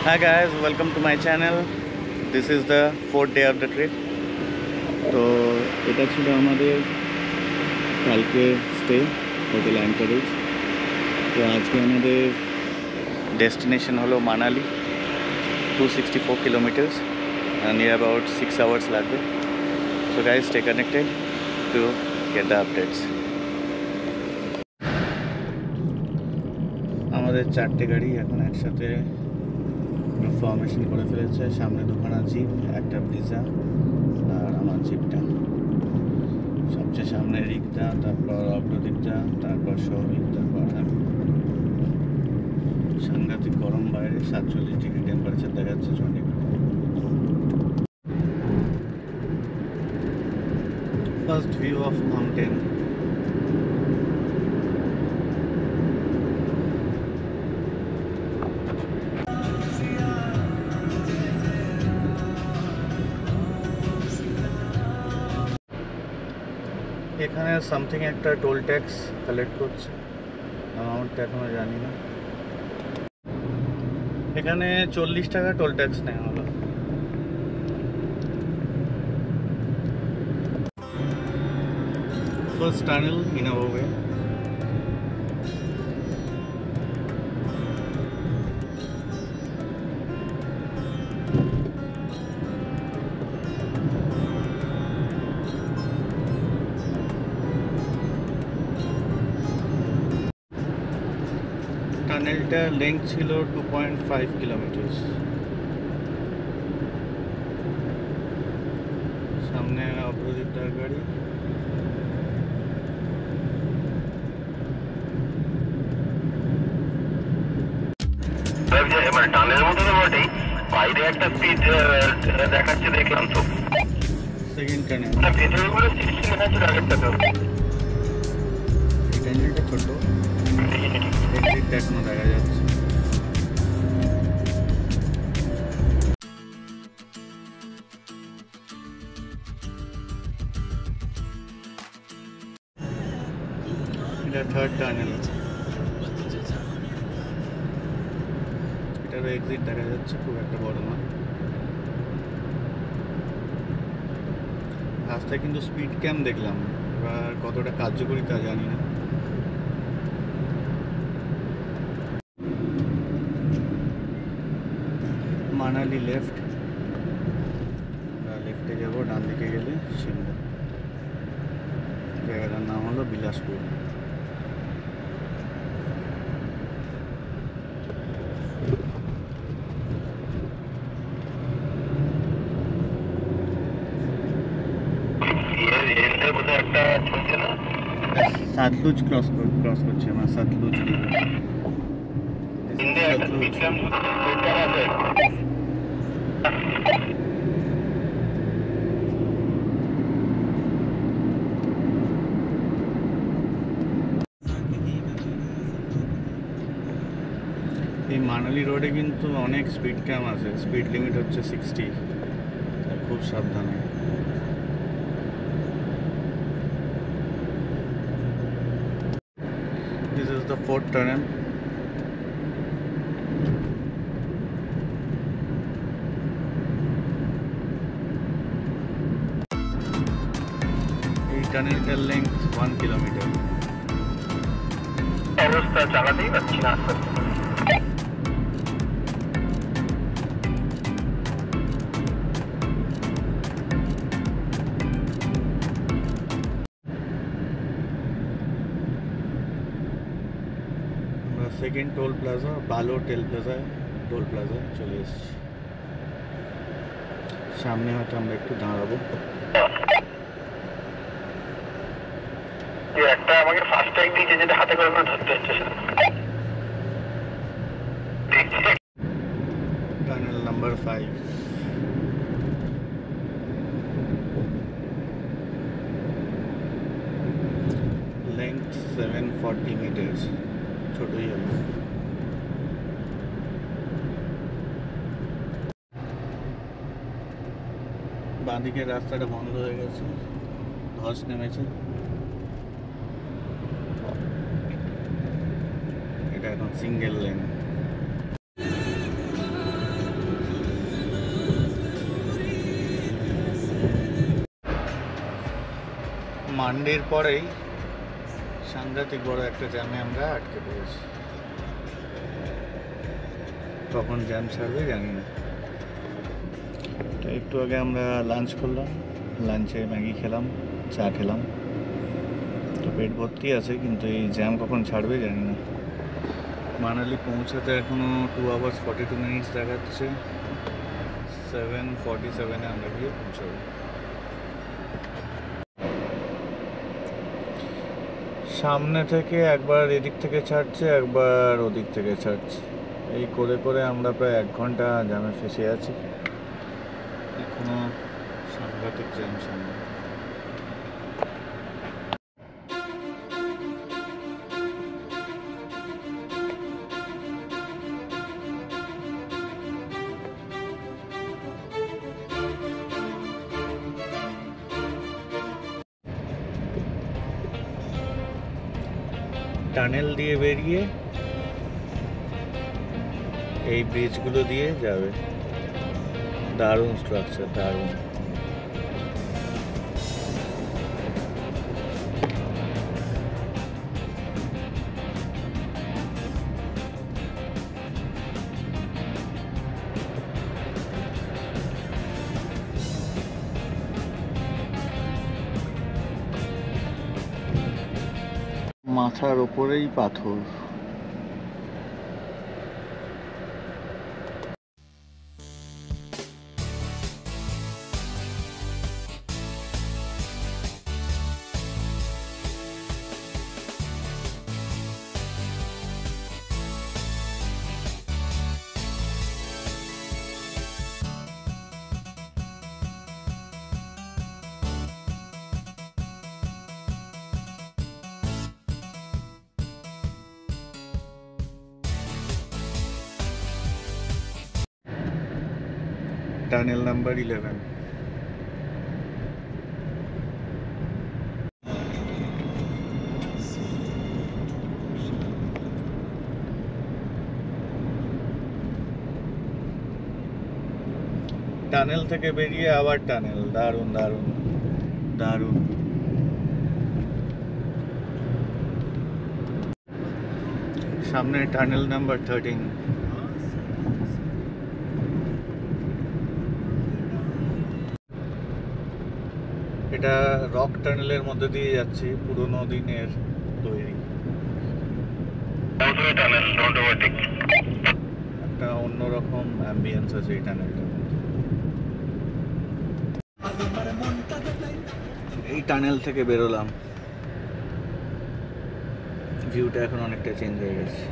Hi guys, welcome to my channel. This is the fourth day of the trip. তো এটা ছিল আমাদের কালকে স্টে হোটেল অ্যাঙ্কারেজ। তো আজকে আমাদের ডেস্টিনেশন হলো Manali, 264 kilometers and near about 6 hours লাগবে। So guys, stay connected to get the updates. আমাদের চারটে গাড়ি এখন একসাথে ফর্মেশন করে ফেলেছে। সামনে দুখানা জিপ, একটা ব্রিজা আর আমার জিপটা। সবচেয়ে সামনে রিকদা, তারপর অগ্রদীপদা, তারপর সৌভিক, তারপর আমি। সাংঘাতিক গরম বাইরে, 47 ডিগ্রি টেম্পারেচার দেখাচ্ছে Chandigarh. First view of mountain. এখানে সামথিং একটা টোল ট্যাক্স কালেক্ট করছে, অ্যামাউন্টটা এখনো জানি না। এখানে 40 টাকা টোল ট্যাক্স নেওয়া হলো। First tunnel in our way. টানেলটার লেন্থ ছিল 2.5 কিলোমিটার। সামনে অপোজিটটার গাড়ি। টানেলের মতো তো বটেই, বাইরে একটা স্পিড দেখাচ্ছে, দেখলাম তো। Second tunnel. ভেতরে করে 60 দেখাচ্ছে, আগেরটা তো। এই টানেলটা ছোট, এক্সিটটা এখনো দেখা যাচ্ছে। এটা থার্ড টানেল। এটারও এক্সিট দেখা যাচ্ছে, খুব একটা বড় না। রাস্তায় কিন্তু স্পিড ক্যাম দেখলাম, এবার কতটা কার্যকরী তা জানি না। মানালি লেফট, লেফটে যাবো, ডান দিকে গেলে সিমলা। জায়গাটার নাম হলো বিলাসপুর। সাতলুজ ক্রস করছে আমার, সাতলুজ এই মানালি রোডে কিন্তু অনেক স্পিড ক্যাম আছে। স্পিড লিমিট হচ্ছে 60, খুব সাবধানে। This is the fourth tunnel. এই টানেলটার লেন্থ 1 কিলোমিটার। অবস্থা চালাতেই পারছি না। সেকেন্ড টোল প্লাজা, বালো টোল প্লাজা চলে এসেছি। সামনে হয়তো আমরা একটু দাঁড়াবো। একটা আমাকে ফার্স্ট ট্যাগ দিয়েছে, যেটা হাতে করে ধরতে হচ্ছে। Tunnel number 5। লেন্থ 740 মিটার, ছোটই হবে। বাঁদিকের রাস্তাটা বন্ধ হয়ে গেছে, ধস নেমেছে। এটা এখন সিঙ্গেল লেন। মান্ডির পরেই সাংঘাতিক বড় একটা জ্যামে আমরা আটকে পড়েছি। কখন জ্যাম ছাড়বে জানি না। তো একটু আগে আমরা লাঞ্চ করলাম, লাঞ্চে ম্যাগি খেলাম, চা খেলাম, তো পেট ভর্তি আছে, কিন্তু এই জ্যাম কখন ছাড়বে জানি না। মানালি পৌঁছাতে এখনও 2 hours 42 minutes দেখাচ্ছে। 7:47 আমরা গিয়ে পৌঁছাবো। সামনে থেকে একবার এদিক থেকে ছাড়ছে, একবার ওদিক থেকে ছাড়ছে, এই করে করে আমরা প্রায় 1 ঘন্টা জ্যামে ফেসে আছি। এখনো সাংঘাতিক জ্যাম সামনে। টানেল দিয়ে বেরিয়ে এই ব্রিজগুলো দিয়ে যাবে। দারুণ স্ট্রাকচার, দারুণ। মাথার ওপরেই পাথর। Tunnel number 11। টানেল থেকে বেরিয়ে আবার টানেল, দারুণ দারুণ দারুণ। সামনে টানেল নাম্বার 13। এটা রক টানেলের মধ্যে দিয়ে যাচ্ছি, পুরোনো দিনের তৈরি। একটা অন্যরকম অ্যাম্বিয়েন্স আছে এই টানেলটার মধ্যে। এই টানেল থেকে বেরোলাম, ভিউটা এখন অনেকটা চেঞ্জ হয়ে গেছে।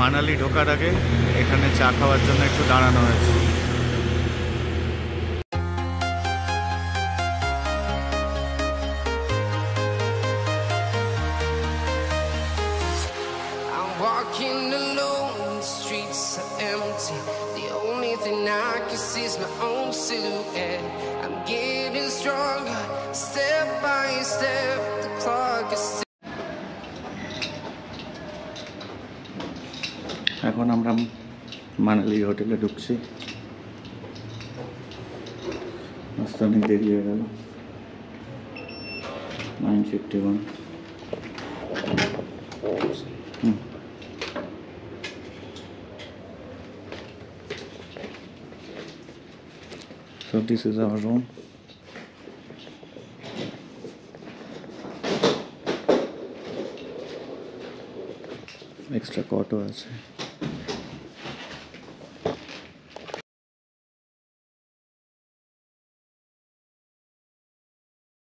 মানালি ঢোকার আগে এখানে চা খাওয়ার জন্য একটু দাঁড়ানো হয়েছে। Walking alone, the streets are empty. The only thing I can see is my own silhouette. I'm getting stronger, step by step. The clock is এখন আমরা মানালি হোটেলে ঢুকছি। রাস্তা অনেক দেরি হয়ে গেল। 9:51। So this is our room. Extra cot আছে।